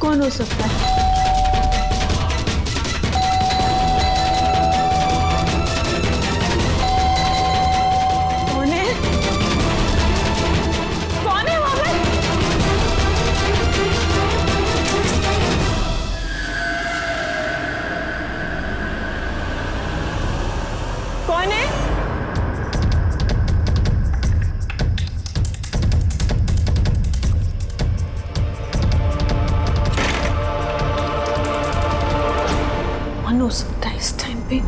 कौन हो सकता है? कौन है? कौन है वहां पे? कौन है? कौन हो सकता है इस टाइम पे?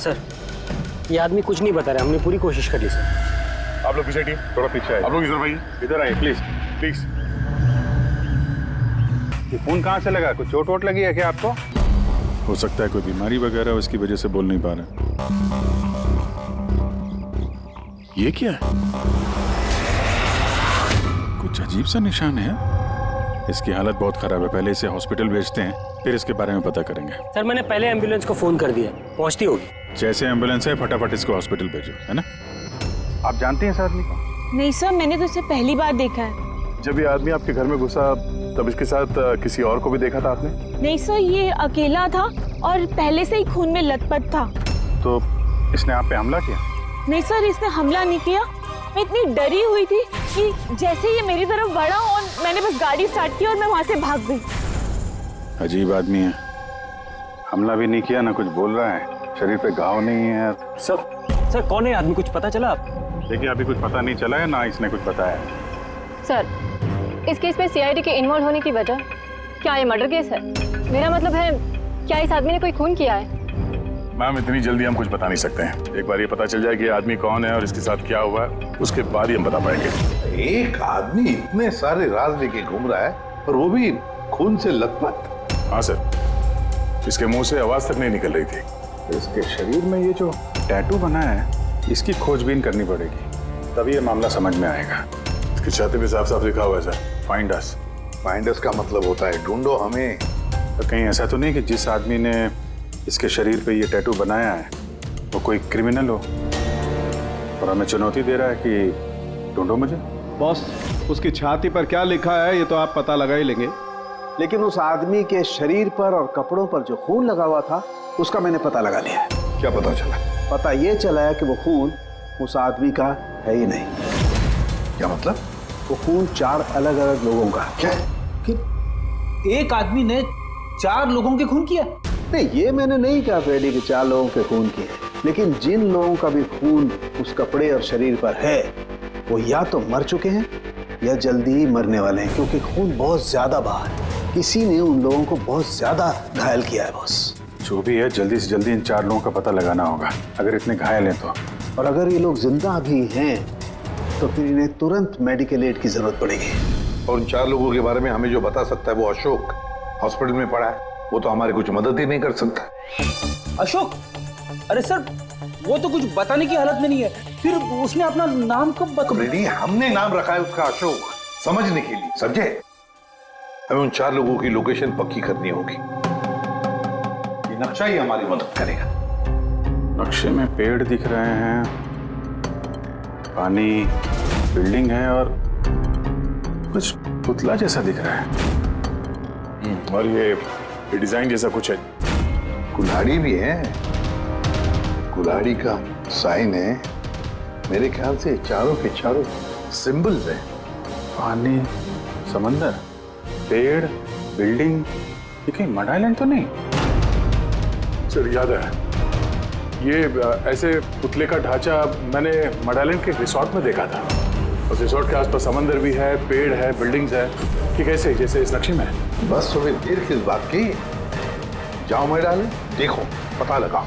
सर, ये आदमी कुछ नहीं बता रहा, हमने पूरी कोशिश कर ली सर। आप लोग पीछे हटिए, थोड़ा पीछे आइए। आप लोग इधर भाई, इधर आइए प्लीज प्लीज। ये खून कहाँ से लगा? कुछ चोट वोट लगी है क्या आपको? हो सकता है कोई बीमारी वगैरह उसकी वजह से बोल नहीं पा रहे। ये क्या है? कुछ अजीब सा निशान है। इसकी हालत बहुत खराब है, पहले इसे हॉस्पिटल भेजते हैं, फिर इसके बारे में पता करेंगे। सर, मैंने पहले एम्बुलेंस को फोन कर दिया, पहुंचती होगी। जैसे एम्बुलेंस है फटाफट इसको हॉस्पिटल भेजो, है ना? आप जानते हैं इस आदमी को? नहीं सर, मैंने तो इसे पहली बार देखा है। जब ये आदमी आपके घर में घुसा तब इसके साथ किसी और को भी देखा था आपने? नहीं सर, ये अकेला था और पहले से ही खून में लथपथ था। तो इसने आप पे हमला किया? नहीं सर, इसने हमला नहीं किया। मैं इतनी डरी हुई थी कि जैसे ये मेरी तरफ बढ़ा और मैंने बस गाड़ी स्टार्ट की और मैं वहां से भाग गई। अजीब आदमी है। हमला भी नहीं किया, ना कुछ बोल रहा है, शरीर पे घाव नहीं है। सर कौन है आदमी, कुछ पता चला आप? देखिए अभी कुछ पता नहीं चला है, ना इसने कुछ बताया। सर, इस केस में सीआईडी के इन्वॉल्व होने की वजह क्या ये मर्डर केस है? मेरा मतलब है, क्या इस आदमी ने कोई खून किया है? मैम इतनी जल्दी हम कुछ बता नहीं सकते हैं। एक बार ये पता चल जाए कि ये आदमी कौन है और इसके साथ क्या हुआ है, उसके बाद ही हम बता पाएंगे। एक आदमी इतने सारे राज लेके घूम रहा है और वो भी खून से लथपथ। हाँ सर, इसके मुंह से आवाज तक नहीं निकल रही थी। इसके शरीर में ये जो टैटू बना है, इसकी खोजबीन करनी पड़ेगी, तभी ये मामला समझ में आएगा। इसकी छाती पे साफ साफ लिखा हुआ है sir, find us. Find us का मतलब होता है ढूंढो हमें। तो कहीं ऐसा तो नहीं कि जिस आदमी ने इसके शरीर पे ये टैटू बनाया है वो कोई क्रिमिनल हो और हमें चुनौती दे रहा है कि ढूंढो मुझे? बॉस, उसकी छाती पर क्या लिखा है ये तो आप पता लगा ही लेंगे, लेकिन उस आदमी के शरीर पर और कपड़ों पर जो खून लगा हुआ था उसका मैंने पता लगा लिया है। क्या पता चला? पता ये चला है कि वो खून उस आदमी का है ही नहीं। क्या मतलब? वो खून 4 अलग अलग लोगों का। क्या? एक आदमी ने 4 लोगों के खून किया? नहीं, ये मैंने नहीं कहा फ्रेडी कि 4 लोगों के खून किए, लेकिन जिन लोगों का भी खून उस कपड़े और शरीर पर है वो या तो मर चुके हैं या जल्दी ही मरने वाले हैं, क्योंकि खून बहुत ज्यादा बहा है। किसी ने उन लोगों को बहुत ज्यादा घायल किया है बॉस। जो भी है जल्दी से जल्दी इन 4 लोगों का पता लगाना होगा, अगर इतने घायल हैं तो। और अगर ये लोग जिंदा भी हैं तो फिर इन्हें तुरंत मेडिकल एड की जरूरत पड़ेगी। और उन 4 लोगों के बारे में हमें जो बता सकता है वो अशोक हॉस्पिटल में पड़ा है, वो तो हमारी कुछ मदद ही नहीं कर सकता। अशोक? अरे सर, वो तो कुछ बताने की हालत में नहीं है, फिर उसने अपना नाम कब रेडी, हमने नाम रखा है उसका अशोक, समझने के लिए। समझे? हमें उन 4 लोगों की लोकेशन पक्की करनी होगी। ये नक्शा ही हमारी मदद करेगा। नक्शे में पेड़ दिख रहे हैं, पानी, बिल्डिंग है और कुछ पुतला जैसा दिख रहा है। और ये डिजाइन जैसा कुछ है। कुल्हाड़ी भी है, कुल्हाड़ी का साइन है। मेरे ख्याल से चारों के चारों सिंबल्स हैं। पानी, समंदर, पेड़, बिल्डिंग, ये कहीं मड आइलैंड तो नहीं? सर याद है, ये ऐसे पुतले का ढांचा मैंने मड आइलैंड के रिसोर्ट में देखा था। उस रिसोर्ट के आसपास समंदर भी है, पेड़ है, बिल्डिंग्स है, कि कैसे जैसे इस नक्शे में है? बस तुम्हें देर किस बात की? जाओ मैदान में, देखो, पता लगाओ।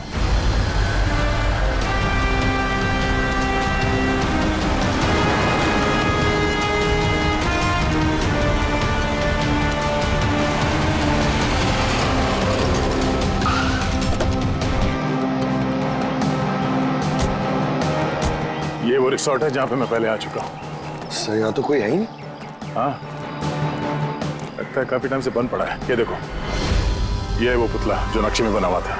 ये वो रिसोर्ट है जहाँ पे मैं पहले आ चुका हूँ। सर यहाँ तो कोई है ही नहीं। हाँ, लगता है काफी टाइम से बंद पड़ा है। ये देखो, ये है वो पुतला जो नक्शे में बना हुआ था।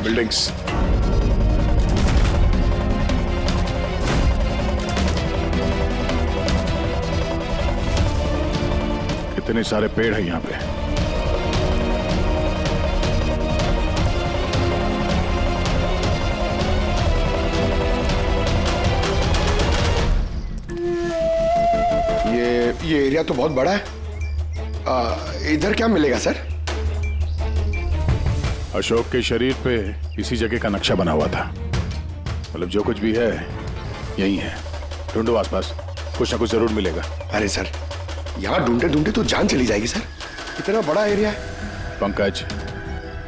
बिल्डिंग्स, कितने सारे पेड़ हैं यहाँ पे। ये एरिया तो बहुत बड़ा है। इधर क्या मिलेगा सर? अशोक के शरीर पे इसी जगह का नक्शा बना हुआ था। मतलब जो कुछ भी है यही है। ढूंढो आसपास, कुछ ना कुछ जरूर मिलेगा। अरे सर, यहाँ ढूंढते ढूंढते तो जान चली जाएगी सर। इतना बड़ा एरिया है। पंकज,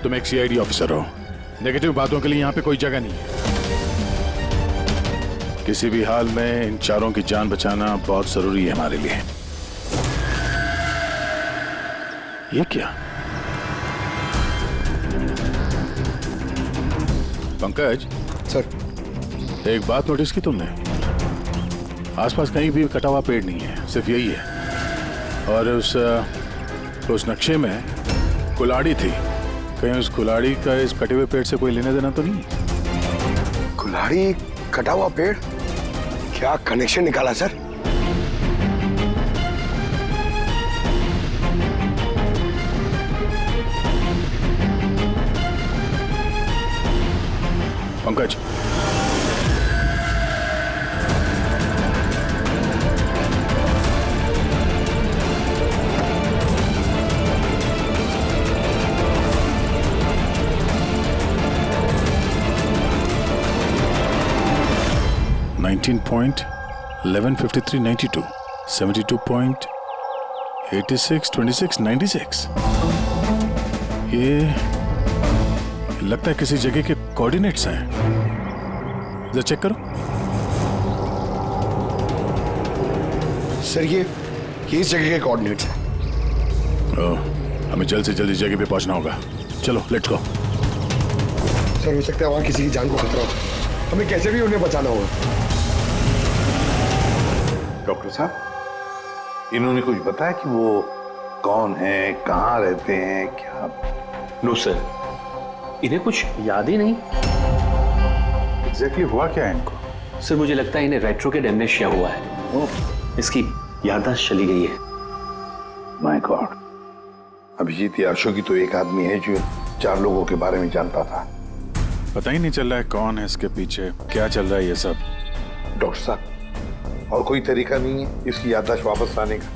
तुम एक सीआईडी ऑफिसर हो। नेगेटिव बातों के लिए यहाँ पे कोई जगह नहीं है। किसी भी हाल में इन चारों की जान बचाना बहुत जरूरी है हमारे लिए। ये क्या? पंकज सर, एक बात नोटिस की तुमने? आसपास कहीं भी कटा हुआ पेड़ नहीं है, सिर्फ यही है। और उस नक्शे में कुल्हाड़ी थी। कहीं उस कुल्हाड़ी का इस कटे हुए पेड़ से कोई लेना देना तो नहीं? कुल्हाड़ी, कटा हुआ पेड़, क्या कनेक्शन निकाला सर? पंकज, .115392 72.862696। ये लगता है किसी जगह के कोऑर्डिनेट्स हैं। जरा चेक करो। सर ये इस जगह के कोऑर्डिनेट्स हैं। हमें जल्द से जल्द इस जगह पे पहुंचना होगा। चलो लेट्स गो। सर हो सकता है वहां किसी की जान को खतरा हो। हमें कैसे भी उन्हें बचाना होगा। डॉक्टर साहब, इन्होंने कुछ बताया कि वो कौन है, कहाँ रहते हैं, क्या? नो सर, इन्हें कुछ याद ही नहीं। एग्जैक्टली हुआ क्या है इनको? सर मुझे लगता है इन्हें रेट्रोग्रेड एमनेशिया हुआ है। इसकी याददाश्त चली गई है। My God. अभिजीत या अशोक ही तो एक आदमी है जो 4 लोगों के बारे में जानता था। पता ही नहीं चल रहा है कौन है इसके पीछे, क्या चल रहा है ये सब। डॉक्टर साहब, और कोई तरीका नहीं है इसकी याददाश्त वापस लाने का?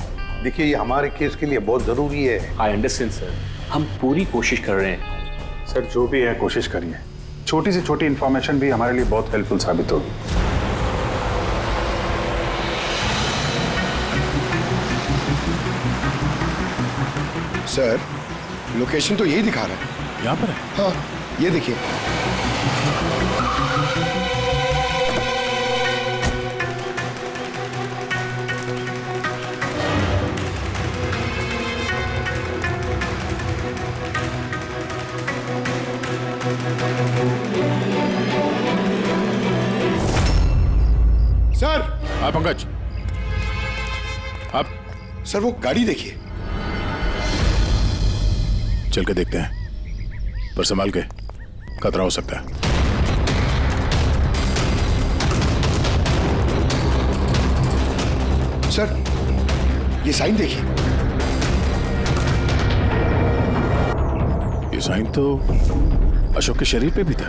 देखिए, ये हमारे केस के लिए बहुत जरूरी है। आई अंडरस्टैंड सर, हम पूरी कोशिश कर रहे हैं। सर जो भी है कोशिश करिए। छोटी से छोटी इंफॉर्मेशन भी हमारे लिए बहुत हेल्पफुल साबित होगी। सर लोकेशन तो यही दिखा रहा है। यहाँ पर है। हाँ ये देखिए। सर। हाँ पंकज, आप सर वो गाड़ी देखिए। चल के देखते हैं, पर संभाल के, खतरा हो सकता है। सर ये साइन देखिए। ये साइन तो अशोक के शरीर पे भी था।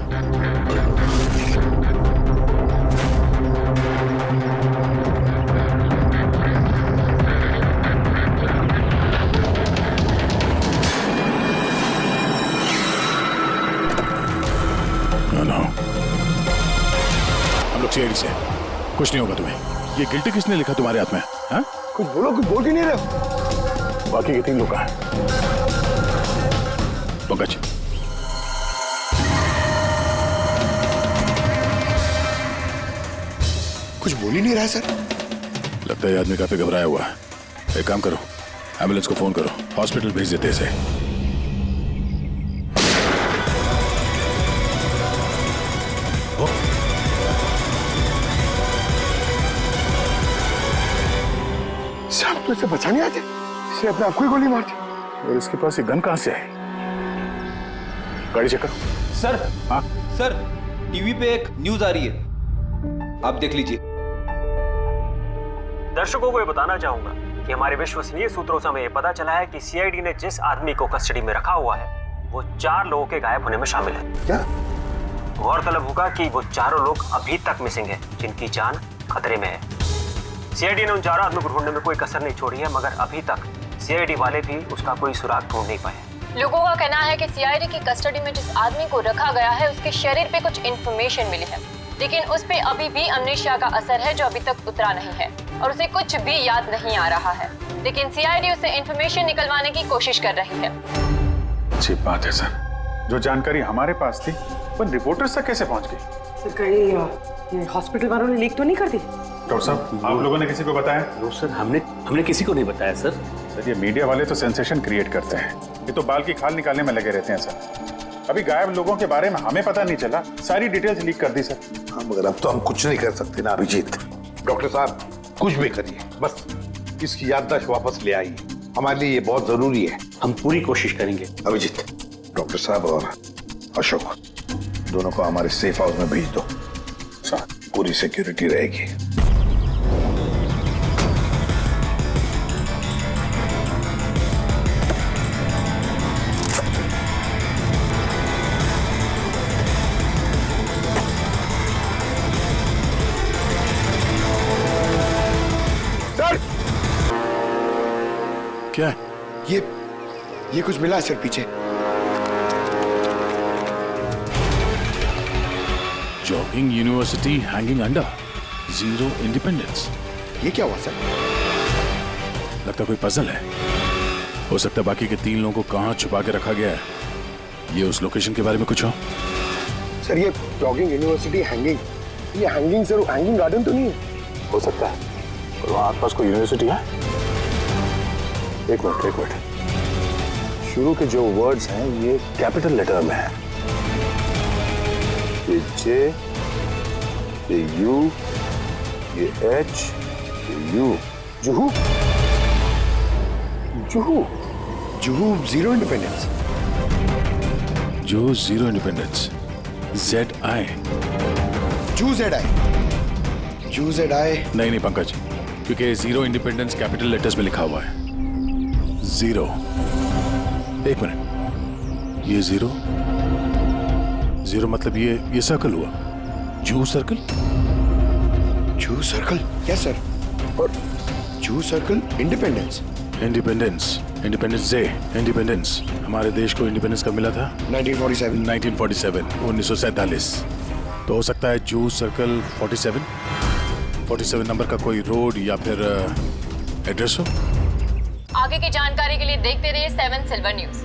सीआईडी से। कुछ नहीं होगा तुम्हें। ये गिल्टी किसने लिखा तुम्हारे हाथ में? हाँ? कुछ बोलो, कुछ बोल ही नहीं रहे। बाकी के 3 लोग कहाँ हैं? पंकज, कुछ बोल ही नहीं रहा सर। लगता है ये आदमी काफी घबराया हुआ है। एक काम करो, एम्बुलेंस को फोन करो, हॉस्पिटल भेज देते इसे। साहब तो इसे बचाने आते, इसे अपने आप को ही गोली मार दी। और इसके पास ये गन कहां से आई? गाड़ी चेक करो। सर, हाँ? सर, टीवी पे एक न्यूज आ रही है, आप देख लीजिए। दर्शकों को ये बताना चाहूंगा कि हमारे विश्वसनीय सूत्रों से हमें ये पता चला है कि सीआईडी ने जिस आदमी को कस्टडी में रखा हुआ है वो 4 लोगों के गायब होने में शामिल है। क्या? गौरतलब होगा कि वो 4 लोग अभी तक मिसिंग हैं, जिनकी जान खतरे में है। सीआईडी ने उन 4 आदमियों को ढूंढने में कोई कसर नहीं छोड़ी है, मगर अभी तक सीआईडी वाले भी उसका कोई सुराग ढूंढ नहीं पाए। लोगों का कहना है कि सीआईडी की कस्टडी में जिस आदमी को रखा गया है उसके शरीर पे कुछ इन्फॉर्मेशन मिली है, लेकिन उस पे अभी भी अमनेशिया का असर है जो अभी तक उतरा नहीं है और उसे कुछ भी याद नहीं आ रहा है। लेकिन सीआईडी उसे इन्फॉर्मेशन निकलवाने की कोशिश कर रही है। अच्छी बात है सर। जो जानकारी हमारे पास थी पर रिपोर्टर्स तक कैसे पहुंच गई? सर कहीं हॉस्पिटल वालों ने लीक तो नहीं कर दी? डॉक्टर साहब, आप लोगों ने किसी को बताया? नो सर, हमने किसी को नहीं बताया सर। सर, ये मीडिया वाले तो सेंसेशन क्रिएट करते हैं, ये तो बाल की खाल निकालने में लगे रहते हैं सर। अभी गायब लोगों के बारे में हमें पता नहीं चला, सारी डिटेल्स लीक कर दी सर। हाँ, मगर अब तो हम कुछ नहीं कर सकते ना अभिजीत। डॉक्टर साहब, कुछ भी करिए, बस इसकी याददाश्त वापस ले आइए, हमारे लिए ये बहुत जरूरी है। हम पूरी कोशिश करेंगे। अभिजीत, डॉक्टर साहब और अशोक दोनों को हमारे सेफ हाउस में भेज दो, पूरी सिक्योरिटी रहेगी। सर, क्या है? ये कुछ मिला है सर पीछे। Jogging university hanging under, zero independence. ये क्या हुआ सर? लगता कोई पजल है। हो सकता है बाकी के 3 लोगों को कहां छुपा के रखा गया है। ये उस लोकेशन के बारे में कुछ हो? सर, ये जॉगिंग यूनिवर्सिटी हैंगिंग, ये हैंगिंग सर हैंगिंग गार्डन तो नहीं है? हो सकता है, और वहां आसपास कोई यूनिवर्सिटी है? एक मिनट। शुरू के जो वर्ड्स हैं ये कैपिटल लेटर में है। ये जे, ये यू, ये एच, ये you. Juhu, Juhu zero independence. जो जीरो इंडिपेंडेंस, ZI। जू जेड आई। नहीं पंकज, क्योंकि जीरो इंडिपेंडेंस कैपिटल लेटर्स में लिखा हुआ है। जीरो। एक मिनट, ये जीरो मतलब ये सर्कल हुआ, जू सर्कल। जू सर्कल? Yes sir. और जू सर्कल इंडिपेंडेंस डे। इंडिपेंडेंस हमारे देश को इंडिपेंडेंस कब मिला था? 1947। 1947। तो हो सकता है जू सर्कल 47 नंबर का कोई रोड या फिर एड्रेस हो। आगे की जानकारी के लिए देखते रहिए 7 सिल्वर न्यूज।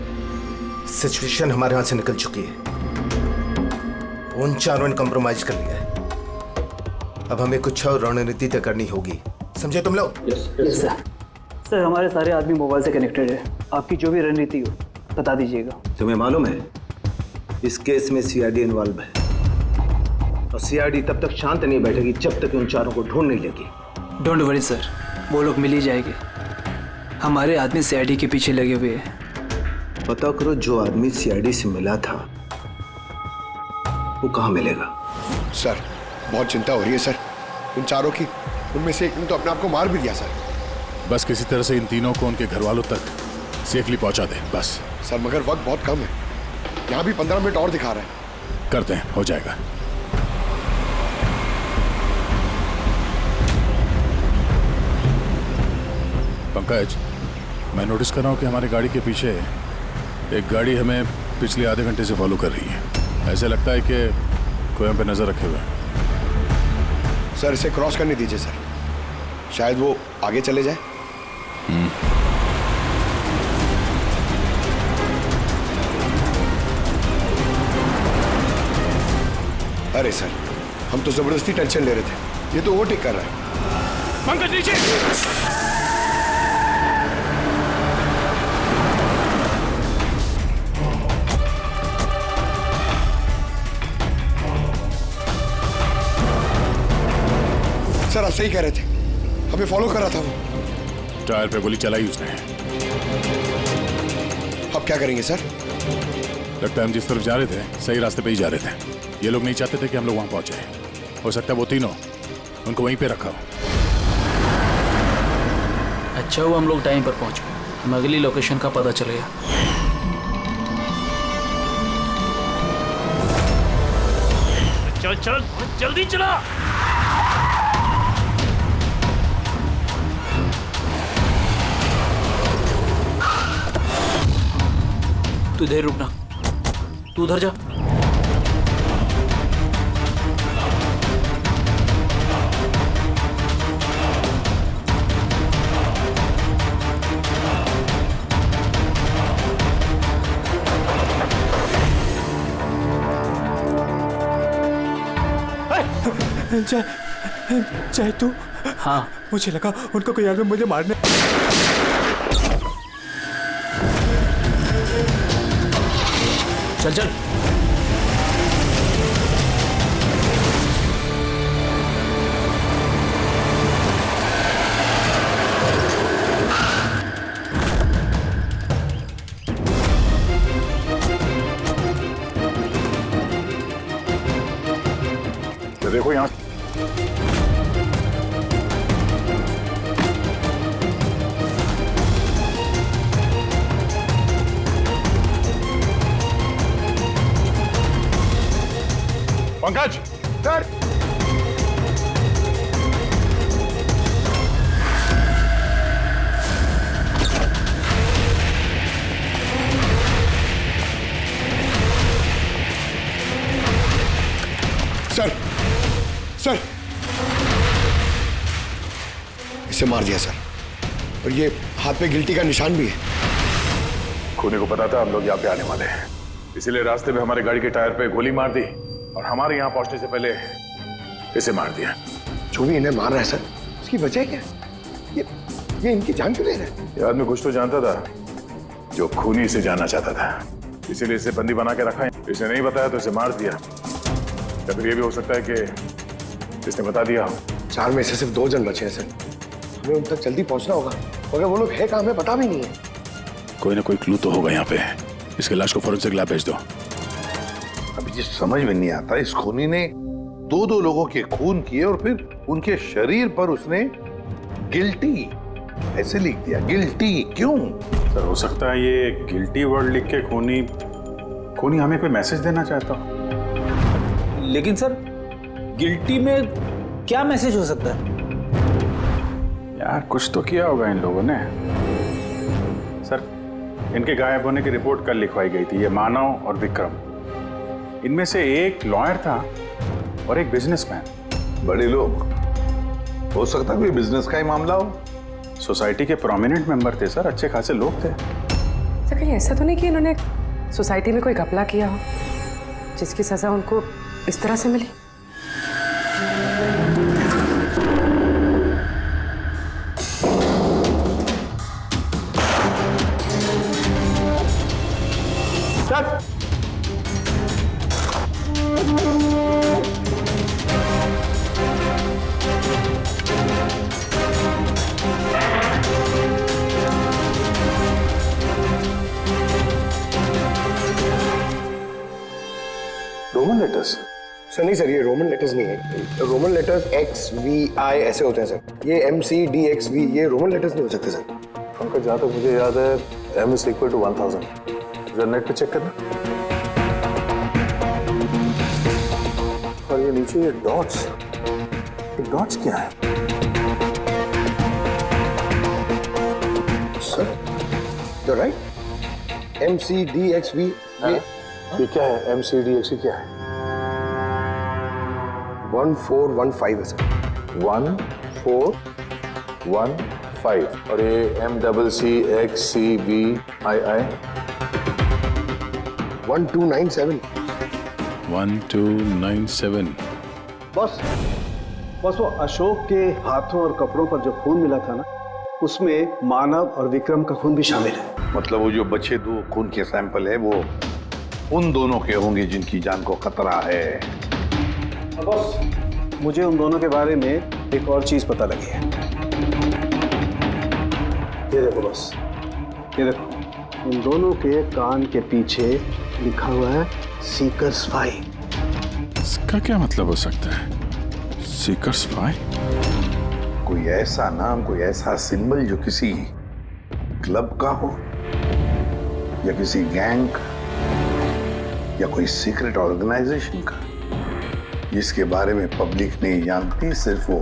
सिचुएशन हमारे हाथ से निकल चुकी है, उन 4 ने कंप्रोमाइज कर लिया है। अब हमें कुछ और रणनीति तय करनी होगी, समझे तुम लोग? Yes sir. सर, हमारे सारे आदमी मोबाइल से कनेक्टेड है, आपकी जो भी रणनीति हो बता दीजिएगा। तुम्हें मालूम है इस केस में सीआईडी इन्वॉल्व है, और सीआईडी तब तक शांत नहीं बैठेगी जब तक उन 4 को ढूंढ नहीं लेगी। डोंट वरी सर, वो लोग मिल ही जाएंगे। हमारे आदमी सीआईडी के पीछे लगे हुए हैं। पता करो जो आदमी सीआईडी से मिला था वो कहाँ मिलेगा। सर, बहुत चिंता हो रही है सर इन 4 की। उनमें से एक ने तो अपने आप को मार भी दिया सर। बस किसी तरह से इन तीनों को उनके घर वालों तक सेफली पहुंचा दे बस। सर, मगर वक्त बहुत कम है, यहाँ भी 15 मिनट और दिखा रहा है। करते हैं, हो जाएगा। पंकज, मैं नोटिस कर रहा हूँ कि हमारी गाड़ी के पीछे एक गाड़ी हमें पिछले आधे घंटे से फॉलो कर रही है। ऐसे लगता है कि कोई हम पे नजर रखे हुए है। सर इसे क्रॉस करने दीजिए सर, शायद वो आगे चले जाए। अरे सर, हम तो जबरदस्ती टेंशन ले रहे थे, ये तो ओवरटेक कर रहा है। पंकज नीचे। सर आप सही कह रहे थे, हमें फॉलो कर रहा था वो। टायर पे गोली चलाई उसने। अब क्या करेंगे सर? लगता है हम जिस तरफ जा रहे थे सही रास्ते पे ही जा रहे थे। ये लोग नहीं चाहते थे कि हम लोग वहां पहुंचे। हो सकता है वो तीनों उनको वहीं पे रखा हो। अच्छा हुआ हम लोग टाइम पर पहुंचे, हमें अगली लोकेशन का पता चल गया। चल चल जल्दी चला। तू इधर रुकना, तू उधर जा। जय तू। हाँ मुझे लगा उनको कोई आदमी मुझे मारने। चल चल। तो देखो यहाँ पंकज। सर सर सर इसे मार दिया सर, और ये हाथ पे गिल्टी का निशान भी है। खूनी को पता था हम लोग यहाँ पे आने वाले हैं, इसीलिए रास्ते में हमारे गाड़ी के टायर पे गोली मार दी और हमारे यहाँ पहुंचने से पहले इसे मार दिया। जो भी इन्हें मार रहा है सर, उसकी वजह क्या? ये इनकी जान क्यों ले रहा है? ये आदमी कुछ तो जानता था जो खूनी इसे जानना चाहता था, इसीलिए इसे बंदी बना के रखा है। इसे नहीं बताया तो इसे मार दिया। या फिर ये भी हो सकता है कि इसने बता दिया हो। 4 में से सिर्फ 2 जन बचे हैं सर, हमें उन तक जल्दी पहुंचना होगा। अगर वो लोग है कहाँ हमें पता भी नहीं है। कोई ना कोई क्लू तो होगा यहाँ पे। इसके लाश को फॉरेंसिक लैब भेज दो। अभी ये समझ में नहीं आता, इस खूनी ने 2 लोगों के खून किए और फिर उनके शरीर पर उसने गिल्टी ऐसे लिख दिया। गिल्टी क्यों? सर हो सकता है ये गिल्टी वर्ड लिख के खूनी हमें कोई मैसेज देना चाहता हो। लेकिन सर गिल्टी में क्या मैसेज हो सकता है? यार कुछ तो किया होगा इन लोगों ने। सर इनके गायब होने की रिपोर्ट कल लिखवाई गई थी। ये मानव और विक्रम, इनमें से एक लॉयर था और एक बिजनेसमैन। बड़े लोग, हो सकता है कोई बिजनेस का ही मामला हो। सोसाइटी के प्रोमिनेंट मेंबर थे सर, अच्छे खासे लोग थे। सर कहीं ऐसा तो नहीं कि इन्होंने सोसाइटी में कोई घपला किया हो जिसकी सजा उनको इस तरह से मिली? Sir Roman letters? सर नहीं सर, ये रोमन लेटर्स नहीं है। रोमन लेटर्स XVI ऐसे होते हैं सर। ये MCDXV ये रोमन लेटर्स नहीं हो सकते सर। उनका जहाँ तक मुझे याद है M is equal to 1000। जरा नेट पे चेक करना। और ये नीचे ये डॉट्स, क्या है? सर you're right, MCDXV ये क्या है? MCDXV क्या है? 1415 है सर। 1415 और ये MCCXCVII 1297 1297। बस वो अशोक के हाथों और कपड़ों पर जो खून मिला था ना, उसमें मानव और विक्रम का खून भी शामिल है। मतलब वो जो बचे 2 खून के सैंपल है वो उन दोनों के होंगे जिनकी जान को खतरा है। बस मुझे उन दोनों के बारे में एक और चीज पता लगी है। ये देखो बस, ये देखो, उन दोनों के कान के पीछे लिखा हुआ है सीकर्स 5। इसका क्या मतलब हो सकता है? सीकर्स 5? कोई ऐसा नाम, कोई ऐसा सिंबल जो किसी क्लब का हो या किसी गैंग का या कोई सीक्रेट ऑर्गेनाइजेशन का, जिसके बारे में पब्लिक नहीं जानती, सिर्फ वो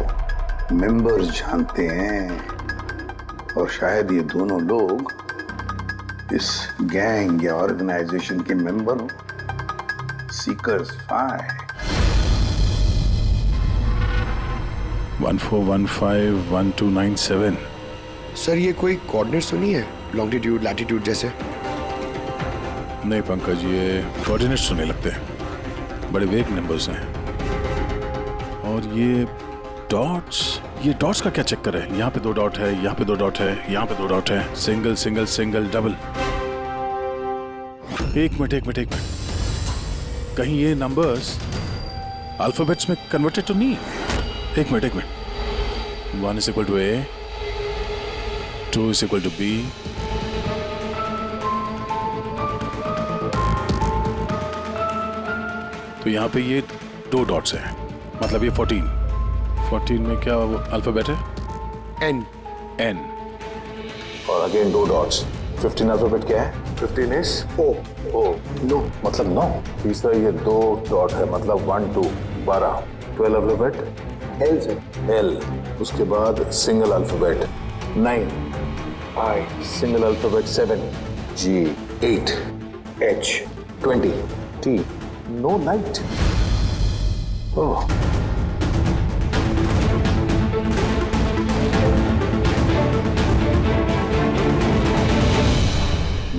मेंबर्स जानते हैं। और शायद ये दोनों लोग इस गैंग या ऑर्गेनाइजेशन के मेंबर हो। सीकर्स 5 14151297। सर ये कोई कोऑर्डिनेट्स तो नहीं है, लॉन्गिट्यूड लैटिट्यूड जैसे? नहीं पंकज, ये कोऑर्डिनेट्स तो नहीं लगते, बड़े वेग नंबर्स हैं। और ये डॉट्स का क्या चक्कर है? यहाँ पे 2 डॉट है, यहाँ पे 2 डॉट है, यहाँ पे 2 डॉट है, सिंगल सिंगल सिंगल डबल। एक मिनट, कहीं ये नंबर्स अल्फाबेट्स में कन्वर्टेड तो नहीं? एक minute. 1 is equal to A, 2 is equal to B, तो यहाँ पे ये 2 डॉट्स हैं, मतलब ये 14 में क्या अल्फाबेट है? N। और अगेन 2 डॉट्स। 15 अल्फाबेट क्या है? 15 इज O। नो मतलब 9। तीसरा ये 2 डॉट है, मतलब 1 2 12। 12 अल्फाबेट L से। L। उसके बाद single alphabet 9, I single alphabet 7, G 8, H 20, T no night. Oh,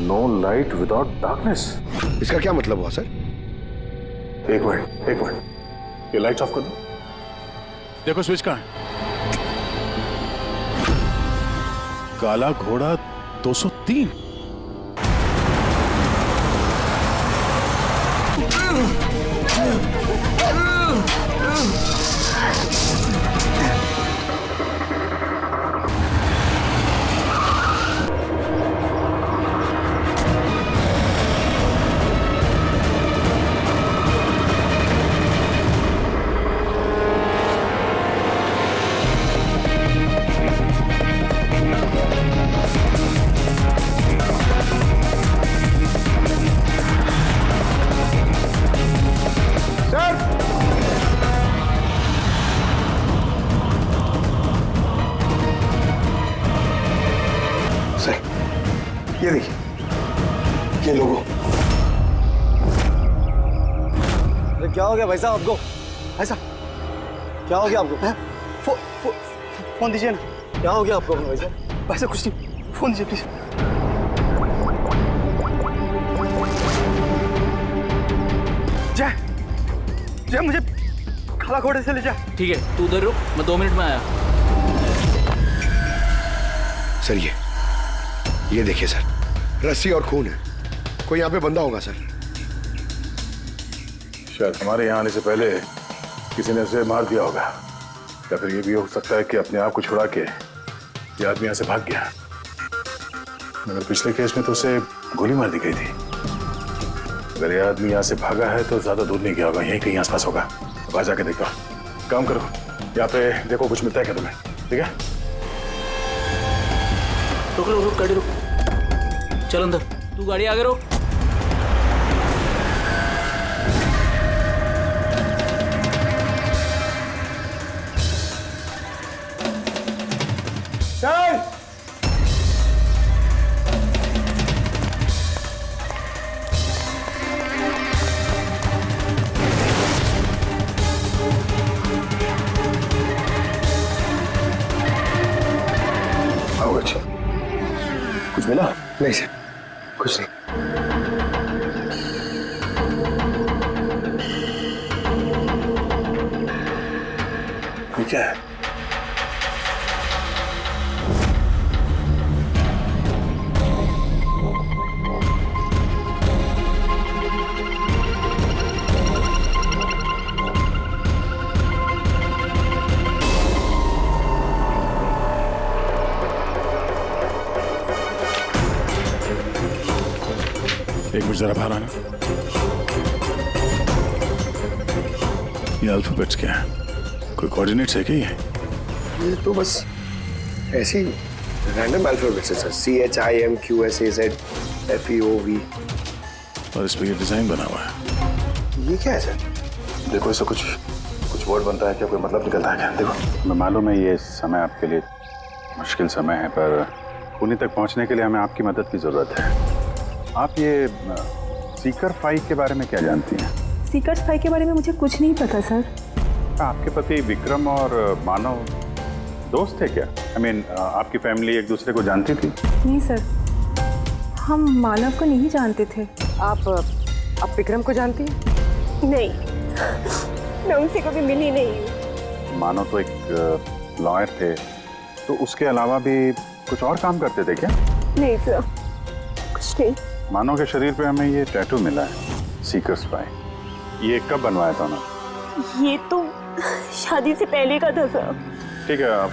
no light without darkness. इसका क्या मतलब हुआ सर? एक मिनट, ये लाइट ऑफ कर दो। देखो स्विच कहाँ है? काला घोड़ा 203। ये देखिए, ये लोगो। अरे क्या हो गया भाई साहब आपको? ऐसा क्या हो गया आपको? फोन दीजिए ना। क्या हो गया आपको भाई साहब? भाई साहब कुछ नहीं, फोन दीजिए प्लीज। जय मुझे खाला घोड़े से ले जा। ठीक है, तू उधर रुक, मैं 2 मिनट में आया। सर ये देखिए सर, रस्सी और खून है। कोई यहाँ पे बंदा होगा सर। शायद हमारे यहाँ आने से पहले किसी ने उसे मार दिया होगा, या फिर ये भी हो सकता है कि अपने आप को छुड़ा के ये आदमी यहाँ से भाग गया। मगर पिछले केस में तो उसे गोली मार दी गई थी। अगर ये आदमी यहाँ से भागा है तो ज्यादा दूर नहीं गया होगा, यहीं कहीं आसपास होगा। अब आ जाके देखो। काम करो, यहाँ पे देखो कुछ मिलता है क्या तुम्हें, ठीक है? रुक गाड़ी रुक, चल अंदर। तू गाड़ी आगे रोक। चल। नहीं सर, कुछ नहीं। ये क्या है? एक मिनट जरा बाहर आना। ये अल्फाबेट्स क्या है? कोई कोऑर्डिनेट्स है क्या ये तो बस ऐसे ही रैंडम अल्फाबेट्स है सर। CHIMQSAZFEOV। और इस पे ये डिजाइन बना हुआ है। ये क्या है सर? देखो इससे कुछ वर्ड बनता है क्या? कोई मतलब निकलता है क्या? देखो, मैं मालूम है ये समय आपके लिए मुश्किल समय है, पर पुणे तक पहुंचने के लिए हमें आपकी मदद की जरूरत है। आप ये सीकर 5 के बारे में क्या जानती हैं? सीकर 5 के बारे में मुझे कुछ नहीं पता सर। आपके पति विक्रम और मानव दोस्त थे क्या? I mean, आपकी फैमिली एक दूसरे को जानती थी? नहीं सर, हम मानव को नहीं जानते थे। आप विक्रम को जानती हैं? नहीं, मैं उनसे कभी मिली नहीं हूँ। मानव तो एक लॉयर थे, तो उसके अलावा भी कुछ और काम करते थे क्या? नहीं सर, कुछ नहीं। मानव के शरीर पे हमें ये टैटू मिला है, सीकर 5। ये कब बनवाया था ना? ये तो शादी से पहले का था सर। ठीक है, अब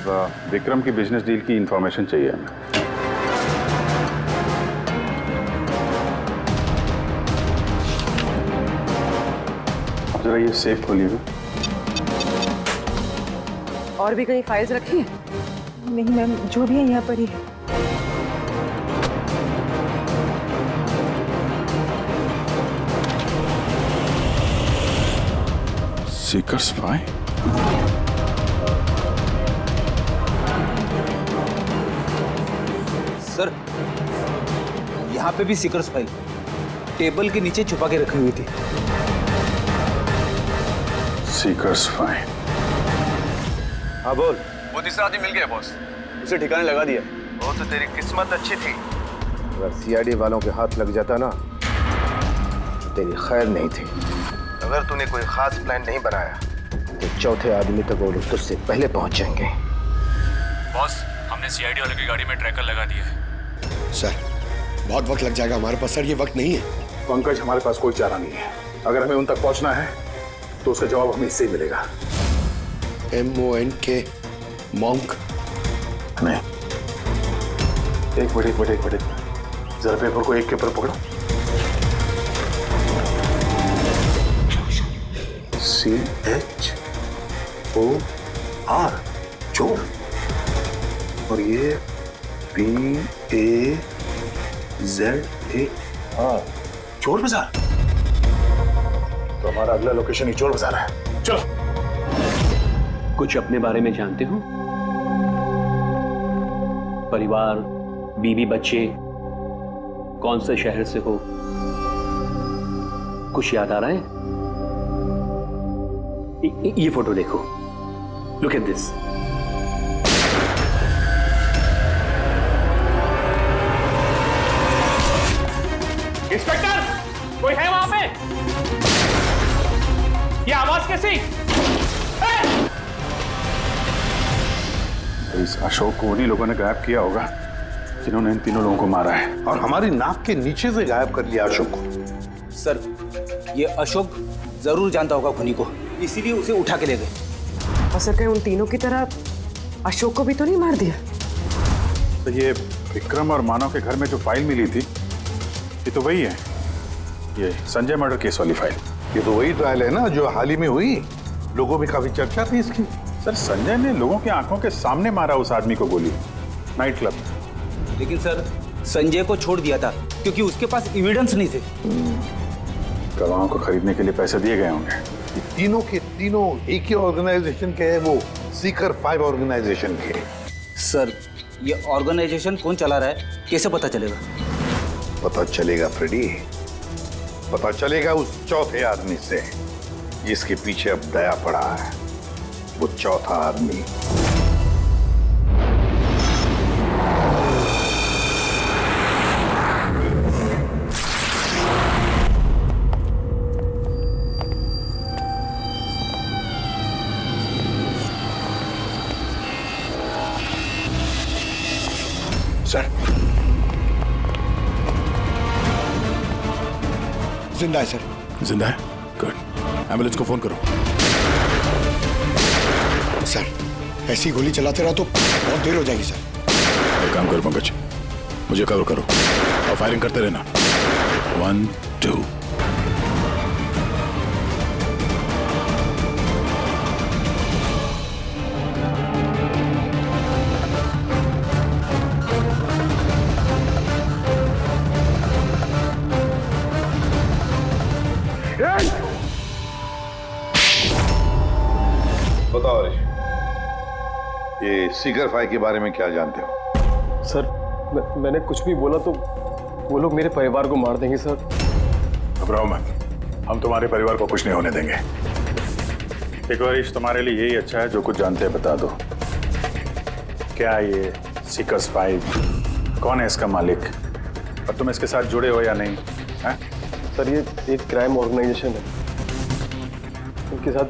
विक्रम की बिजनेस डील की इंफॉर्मेशन चाहिए हमें। अब जरा ये सेफ खोलिएगा। और भी कहीं फाइल्स रखी हैं? नहीं मैम, जो भी है यहाँ पर ही है। सीकर्स 5? सर, यहाँ पे भी सीकर्स फाइल टेबल के नीचे छुपा के रखी हुई थी। सीकर्स 5। हाँ बोल। वो तीसरा आदमी मिल गया बॉस, उसे ठिकाने लगा दिया। वो तो तेरी किस्मत अच्छी थी। अगर सीआईडी वालों के हाथ लग जाता ना तो तेरी खैर नहीं थी। अगर तूने कोई खास प्लान नहीं बनाया तो चौथे आदमी तक वो लोग तुझसे पहले पहुंच जाएंगे। बॉस, हमने सीआईडी वाले की गाड़ी में ट्रैकर लगा दिया है। सर, बहुत वक्त लग जाएगा हमारे पास। सर, ये वक्त नहीं है। पंकज, हमारे पास कोई चारा नहीं है। अगर हमें उन तक पहुंचना है तो उसका जवाब हमें इससे ही मिलेगा। MONK monk? नहीं, एक मिनट, जरा पेपर को एक के ऊपर पकड़ो। CHOR, चोर। और ये BAZAR, चोर बाजार। तो हमारा अगला लोकेशन ही चोर बाजार है। चलो। कुछ अपने बारे में जानते हो? परिवार, बीवी, बच्चे, कौन से शहर से हो? कुछ याद आ रहा है? ये फोटो देखो। Look at this. इंस्पेक्टर, कोई है वहां पे? ये आवाज कैसी? तो इस अशोक को उन्हीं लोगों ने गायब किया होगा जिन्होंने इन तीनों लोगों को मारा है, और हमारी नाक के नीचे से गायब कर दिया अशोक को। सर, ये अशोक जरूर जानता होगा खुनी को, इसीलिए उसे उठा के ले गए। और सर, कहीं उन तीनों की तरह अशोक को भी तो नहीं मार दिया? तो ये विक्रम और मानव के घर में जो फाइल मिली थी, ये तो वही है, ये संजय मर्डर केस वाली फाइल। ये तो वही ट्रायल है ना जो हाल ही में हुई। लोगों में काफी चर्चा थी इसकी। सर, संजय ने लोगों की आंखों के सामने मारा उस आदमी को गोली, नाइट क्लब। लेकिन सर, संजय को छोड़ दिया था क्योंकि उसके पास एविडेंस नहीं थे। गवाहों को खरीदने के लिए पैसे दिए गए होंगे। ये तीनों के तीनों एक ही ऑर्गेनाइजेशन के हैं, वो सीकर 5 ऑर्गेनाइजेशन के। सर, ये ऑर्गेनाइजेशन कौन चला रहा है, कैसे पता चलेगा? पता चलेगा फ्रेडी, पता चलेगा उस चौथे आदमी से जिसके पीछे अब दया पड़ा है। वो चौथा आदमी जिंदा है सर। जिंदा है? गुड। एम्बुलेंस को फोन करो। सर ऐसी गोली चलाते रहा तो बहुत देर हो जाएगी सर। एक काम करो पंकज, मुझे कवर करो और फायरिंग करते रहना। 1 2। बताओ ऋषि, ये सीकर फाई के बारे में क्या जानते हो? सर मैंने कुछ भी बोला तो वो लोग मेरे परिवार को मार देंगे सर। घबराओ मत, हम तुम्हारे परिवार को कुछ नहीं होने देंगे। देखो हरीश, तुम्हारे लिए यही अच्छा है, जो कुछ जानते हैं बता दो। क्या ये सीकर्स 5 कौन है, इसका मालिक, और तुम इसके साथ जुड़े हो या नहीं? है? सर ये एक क्राइम ऑर्गेनाइजेशन है, उनके साथ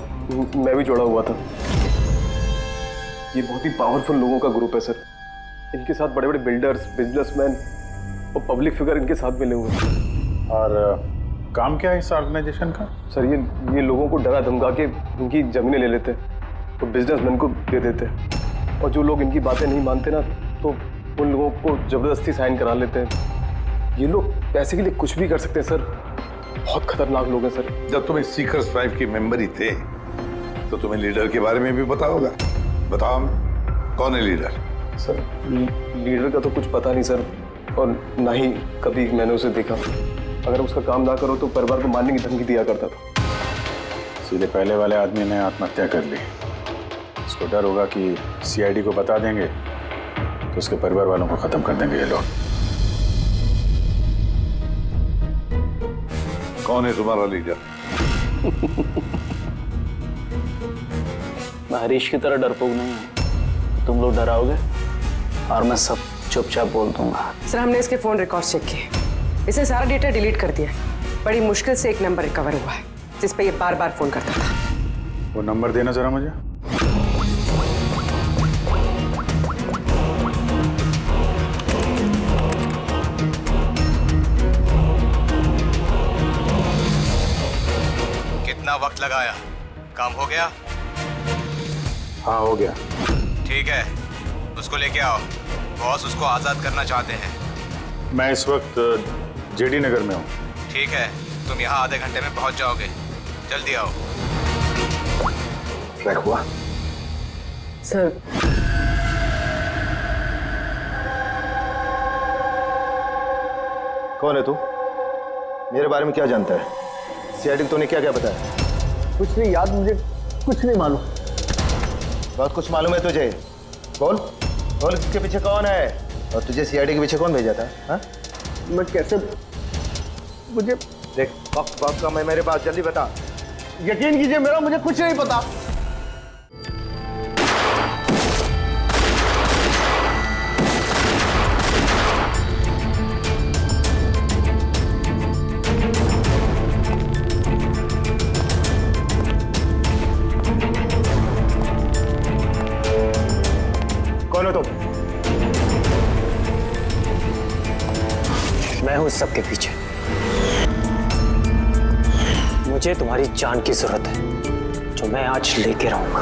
मैं भी जुड़ा हुआ था। ये बहुत ही पावरफुल लोगों का ग्रुप है सर। इनके साथ बड़े बड़े बिल्डर्स, बिजनेसमैन और पब्लिक फिगर इनके साथ मिले हुए हैं। और काम क्या है इस ऑर्गेनाइजेशन का? सर ये लोगों को डरा धमका के इनकी जमीनें ले लेते हैं, तो बिजनेसमैन को दे देते हैं, और जो लोग इनकी बातें नहीं मानते ना, तो उन लोगों को जबरदस्ती साइन करा लेते हैं। ये लोग पैसे के लिए कुछ भी कर सकते हैं सर। बहुत खतरनाक लोग हैं सर। जब तुम सीकर्स 5 के मेंबर ही थे तो तुम्हें लीडर के बारे में भी पता होगा। बताओ कौन है लीडर? सर लीडर का तो कुछ पता नहीं सर, और ना ही कभी मैंने उसे देखा। अगर उसका काम ना करो तो परिवार को मारने की धमकी दिया करता था। सीधे पहले वाले आदमी ने आत्महत्या कर ली। इसको डर होगा कि सीआईडी को बता देंगे तो उसके परिवार वालों को खत्म कर देंगे ये लोग। कौन है तुम्हारा लीडर? मैं हरीश की तरह डरपोक नहीं हूँ। तुम लोग डराओगे और मैं सब चुपचाप बोल दूंगा। सर हमने इसके फोन रिकॉर्ड चेक किए, इसने सारा डेटा डिलीट कर दिया। बड़ी मुश्किल से एक नंबर रिकवर हुआ है जिस पे ये बार बार फोन करता था। वो नंबर देना जरा मुझे। कितना वक्त लगाया? काम हो गया? हाँ हो गया। ठीक है, उसको लेके आओ। बॉस उसको आजाद करना चाहते हैं। मैं इस वक्त जेडी नगर में हूँ। ठीक है, तुम यहाँ आधे घंटे में पहुँच जाओगे। जल्दी आओ। ट्रैक हुआ? सर कौन है तू? मेरे बारे में क्या जानता है? सीआईडी को तूने क्या क्या बताया? कुछ नहीं याद, मुझे कुछ नहीं मालूम। बहुत कुछ मालूम है तुझे। बोल बोल, इसके पीछे कौन है और तुझे सीआईडी के पीछे कौन भेजा था? हाँ? मैं कैसे, मुझे देख वक्त का मैं मेरे पास, जल्दी बता। यकीन कीजिए मेरा मुझे कुछ नहीं पता। कौन हो तुम? मैं हूं सबके पीछे। मुझे तुम्हारी जान की जरूरत है, जो मैं आज लेके रहूंगा।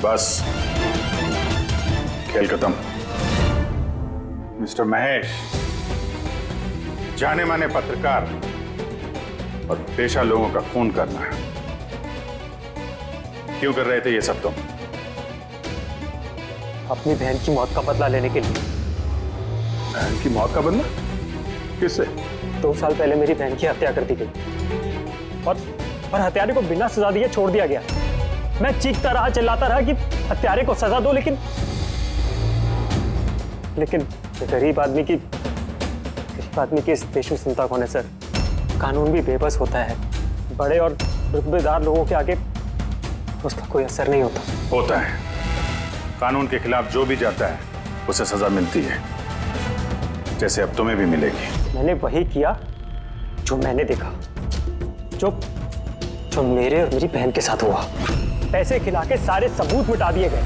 बस खेल खत्म। मिस्टर महेश, जाने माने पत्रकार और पेशा लोगों का खून करना, क्यों कर रहे थे ये सब तुम? अपनी बहन की मौत का बदला लेने के लिए। बहन की मौत का बदला? किससे? 2 साल पहले मेरी बहन की हत्या कर दी गई और हत्यारे को बिना सजा दिए छोड़ दिया गया। मैं चीखता रहा, चिल्लाता रहा कि हत्यारे को सजा दो, लेकिन गरीब आदमी की इस देश में सुनता कौन है सर? कानून भी बेबस होता है। बड़े और रुतबेदार लोगों के आगे उसका कोई असर नहीं होता है। कानून के खिलाफ जो भी जाता है उसे सजा मिलती है, जैसे अब तुम्हें भी मिलेगी। मैंने वही किया जो मैंने देखा, जो मेरे और मेरी बहन के साथ हुआ। पैसे खिला के सारे सबूत मिटा दिए गए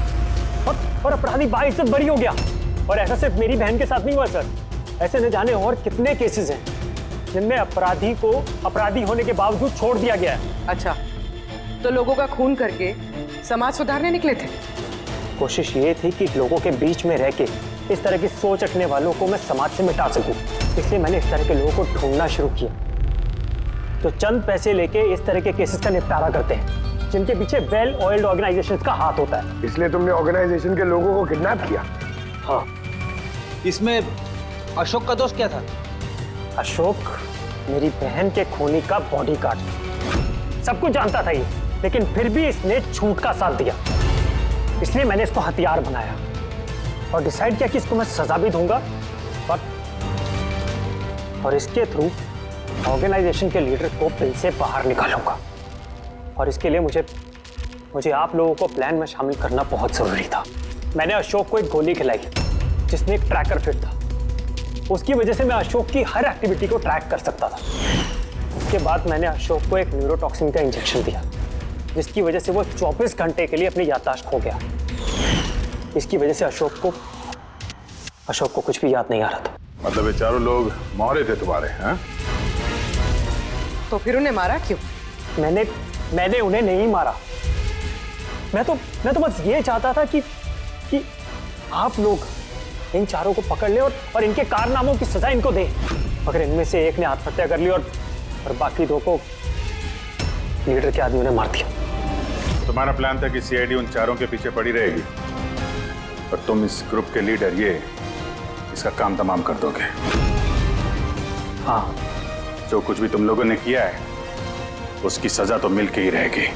और अपराधी बाइज्जत बरी हो गया। और ऐसा सिर्फ मेरी बहन के साथ नहीं हुआ सर, ऐसे न जाने और कितने केसेस हैं जिनमें अपराधी को अपराधी होने के बावजूद छोड़ दिया गया है। अच्छा, तो लोगों का खून करके समाज सुधारने निकले थे? कोशिश ये थी कि लोगों के बीच में रह के इस तरह की सोच रखने वालों को मैं समाज से मिटा सकूं, इसलिए मैंने इस तरह के लोगों को ढूंढना शुरू किया तो चंद पैसे लेके इस तरह के केसेस का निपटारा करते हैं जिनके पीछे वेल ऑयल्ड ऑर्गेनाइजेशंस का हाथ होता है। इसलिए तुमने ऑर्गेनाइजेशन के लोगों को किडनैप किया? हाँ। इसमें अशोक का दोष क्या था? अशोक मेरी बहन के खूनी का बॉडीगार्ड, सब कुछ जानता था ये, लेकिन फिर भी इसने झूठ का साथ दिया। इसलिए मैंने इसको हथियार बनाया और डिसाइड किया कि इसको मैं सजा भी दूंगा और इसके थ्रू ऑर्गेनाइजेशन के लीडर को बिल से बाहर निकालूंगा। और इसके लिए मुझे आप लोगों को प्लान में शामिल करना बहुत जरूरी था। मैंने अशोक को एक गोली खिलाई जिसमें एक ट्रैकर फिट था। उसकी वजह से मैं अशोक की हर एक्टिविटी को ट्रैक कर सकता था। उसके बाद मैंने अशोक को एक न्यूरोटॉक्सिन का इंजेक्शन दिया जिसकी वजह से वो 24 घंटे के लिए अपनी याददाश्त खो गया। इसकी वजह से अशोक को कुछ भी याद नहीं आ रहा था। मतलब ये चारों लोग मोहरे थे तुम्हारे? हैं? तो फिर उन्हें मारा क्यों? मैंने उन्हें नहीं मारा। मैं तो बस ये चाहता था कि आप लोग इन चारों को पकड़ ले और इनके कारनामों की सजा इनको दे। मगर इनमें से एक ने आत्महत्या कर ली और बाकी दो को लीडर के आदमियों ने मार दिया। तुम्हारा प्लान था कि सीआईडी उन चारों के पीछे पड़ी रहेगी और तुम इस ग्रुप के लीडर इसका काम तमाम कर दोगे। हाँ, जो कुछ भी तुम लोगों ने किया है उसकी सजा तो मिल के ही रहेगी।